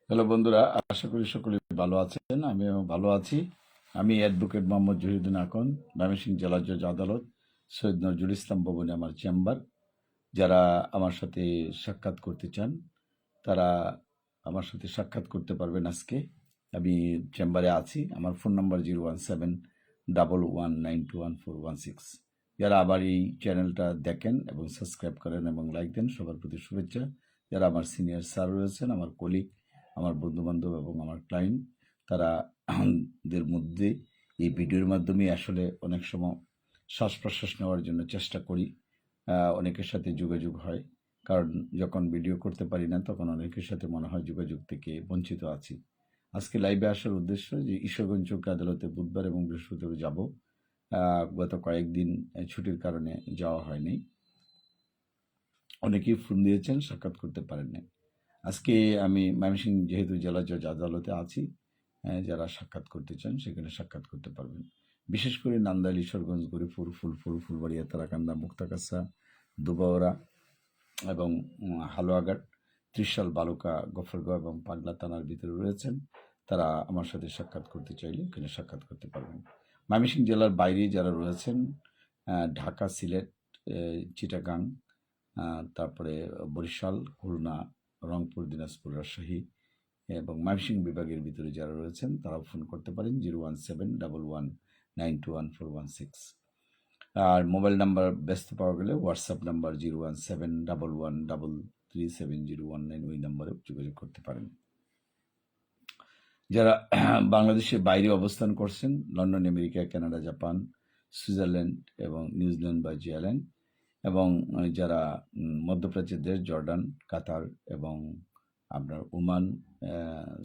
Hello বন্ধুরা, আশা করি সকলে ভালো আছেন। আমিও ভালো আছি। আমি অ্যাডভোকেট মোহাম্মদ জহিরুদ্দিন আকন, ময়মনসিংহ জেলা জজ আদালত, সৈয়দ নজরুল ইসলাম ভবনে আমার চেম্বার। যারা আমার সাথে সাক্ষাৎ করতে চান তারা আমার সাথে সাক্ষাৎ করতে পারবেন আজকে। আমি চেম্বারে আছি। আমার ফোন নাম্বার 01711921416। যারা আবার এই চ্যানেলটা দেখেন এবং সাবস্ক্রাইব করেন এবং লাইক দেন, সবার প্রতি শুভেচ্ছা। যারা আমার সিনিয়র স্যার রয়েছেন, আমার কলিগ, আমার বন্ধুবান্ধব এবং আমার ক্লায়েন্ট, তারা দের মধ্যে এই ভিডিওর মাধ্যমে আসলে অনেক সময় শ্বাস প্রশ্বাস নেওয়ার জন্য চেষ্টা করি। অনেকের সাথে যোগাযোগ হয়, কারণ যখন ভিডিও করতে পারি না তখন অনেকের সাথে মনে হয় যোগাযোগ থেকে বঞ্চিত আছি। আজকে লাইভে আসার উদ্দেশ্য যে ঈশ্বরগঞ্জ চৌকি আদালতে বুধবার এবং বৃহস্পতিবার যাব। গত কয়েকদিন ছুটির কারণে যাওয়া হয়নি। অনেকেই ফোন দিয়েছেন, সাক্ষাৎ করতে পারেন নাই। আজকে আমি ময়মনসিংহ যেহেতু জেলা জজ আদালতে আছি, যারা সাক্ষাৎ করতে চান সেখানে সাক্ষাৎ করতে পারবেন। বিশেষ করে নান্দাইল, ঈশ্বরগঞ্জ, গরিপুর, ফুলপুর, ফুলবাড়িয়া, তারাকান্দা, মুক্তাগাছা, দুবাওরা এবং হালুয়াঘাট, ত্রিশাল, বালুকা, গফরগাঁও এবং পাগলা থানার ভিতরে রয়েছেন। তারা আমার সাথে সাক্ষাৎ করতে চাইলে এখানে সাক্ষাৎ করতে পারবেন। ময়মনসিংহ জেলার বাইরে যারা রয়েছেন, ঢাকা, সিলেট, চিটাগাং, তারপরে বরিশাল, খুলনা, রংপুর, দিনাজপুর, রাজশাহী এবং ময়মনসিংহ বিভাগের ভিতরে যারা রয়েছেন তারাও ফোন করতে পারেন 01711921416। আর মোবাইল নাম্বার ব্যস্ত পাওয়া গেলে হোয়াটসঅ্যাপ নাম্বার 01711337019, ওই নাম্বারে যোগাযোগ করতে পারেন। যারা বাংলাদেশের বাইরে অবস্থান করছেন, London, America, Canada, Japan, Switzerland এবং নিউজিল্যান্ড বা জিয়াল্যান্ড, এবং যারা মধ্যপ্রাচ্যের দেশ জর্ডান, কাতার এবং আপনার ওমান,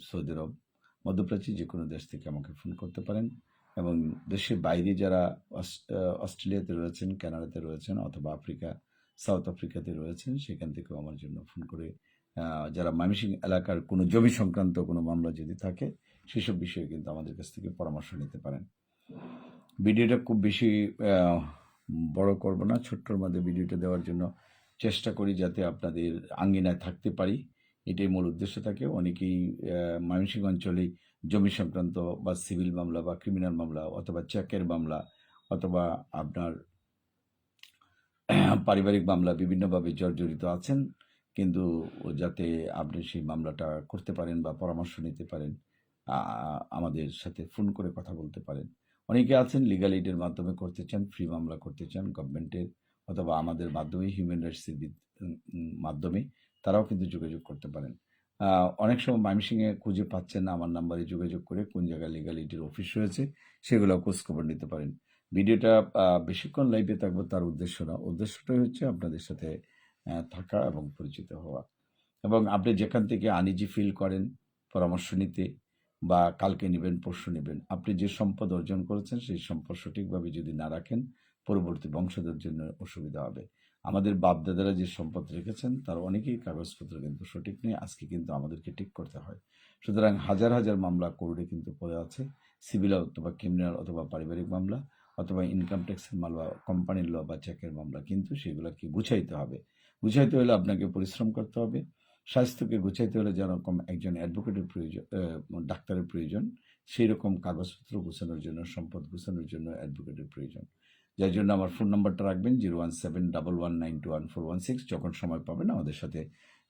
সৌদি আরব, মধ্যপ্রাচ্যের যে কোনো দেশ থেকে আমাকে ফোন করতে পারেন। এবং দেশের বাইরে যারা অস্ট্রেলিয়াতে রয়েছেন, কানাডাতে রয়েছেন অথবা আফ্রিকা, সাউথ আফ্রিকাতে রয়েছেন, সেখান থেকেও আমার জন্য ফোন করে যারা ময়মনসিংহ এলাকার কোনো জমি সংক্রান্ত কোনো মামলা যদি থাকে সেসব বিষয়ে কিন্তু আমাদের কাছ থেকে পরামর্শ নিতে পারেন। ভিডিওটা খুব বেশি বড় করব না, ছোট্টর মধ্যে ভিডিওটা দেওয়ার জন্য চেষ্টা করি যাতে আপনাদের আঙ্গিনায় থাকতে পারি, এটাই মূল উদ্দেশ্য থাকে। অনেকেই ময়মনসিংহ অঞ্চলে জমি সংক্রান্ত বা সিভিল মামলা বা ক্রিমিনাল মামলা অথবা চেকের মামলা অথবা আপনার পারিবারিক মামলা বিভিন্নভাবে জর্জরিত আছেন, কিন্তু যাতে আপনি সেই মামলাটা করতে পারেন বা পরামর্শ নিতে পারেন, আমাদের সাথে ফোন করে কথা বলতে পারেন। অনেকে আছেন লিগাল এইডের মাধ্যমে করতে চান, ফ্রি মামলা করতে চান গভর্নমেন্টের অথবা আমাদের মাধ্যমে, হিউম্যান রাইটসের মাধ্যমে, তারাও কিন্তু যোগাযোগ করতে পারেন। অনেক সময় ময়মনসিংহে খুঁজে পাচ্ছেন না, আমার নাম্বারে যোগাযোগ করে কোন জায়গায় লিগাল এইডের অফিস রয়েছে সেগুলো খোঁজখবর নিতে পারেন। ভিডিওটা বেশিক্ষণ লাইভে থাকবো তার উদ্দেশ্য না, উদ্দেশ্যটাই হচ্ছে আপনাদের সাথে থাকা এবং পরিচিত হওয়া। এবং আপনি যেখান থেকে আনইজি ফিল করেন পরামর্শ নিতে, বা কালকে নেবেন, পরশু নেবেন, আপনি যে সম্পদ অর্জন করেছেন সেই সম্পদ সঠিকভাবে যদি না রাখেন পরবর্তী বংশধর জন্য অসুবিধা হবে। আমাদের বাপদাদারা যে সম্পদ রেখেছেন তার অনেকেই কাগজপত্র কিন্তু সঠিক নেই, আজকে কিন্তু আমাদেরকে ঠিক করতে হয়। সুতরাং হাজার হাজার মামলা কোর্টে কিন্তু পড়ে আছে, সিভিল অথবা ক্রিমিনাল অথবা পারিবারিক মামলা অথবা ইনকাম ট্যাক্সের মামলা, কোম্পানির ল বা চেকের মামলা, কিন্তু সেগুলোকে গুছাইতে হবে। গুছাইতে হলে আপনাকে পরিশ্রম করতে হবে। স্বাস্থ্যকে গুছাইতে হলে যেরকম একজন অ্যাডভোকেটের প্রয়োজন, ডাক্তারের প্রয়োজন, সেই রকম কাগজপত্র গুছানোর জন্য, সম্পদ গুছানোর জন্য অ্যাডভোকেটের প্রয়োজন। যার জন্য আমার ফোন নাম্বারটা রাখবেন 01711921416। যখন সময় পাবেন আমাদের সাথে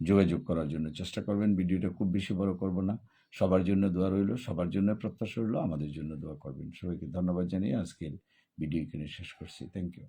যোগাযোগ করার জন্য চেষ্টা করবেন। ভিডিওটা খুব বেশি বড় করব না, সবার জন্য দোয়া রইল, সবার জন্য প্রত্যাশা রইল, আমাদের জন্য দোয়া করবেন। সবাইকে ধন্যবাদ জানিয়ে আজকের ভিডিও এখানে শেষ করছি। Thank you.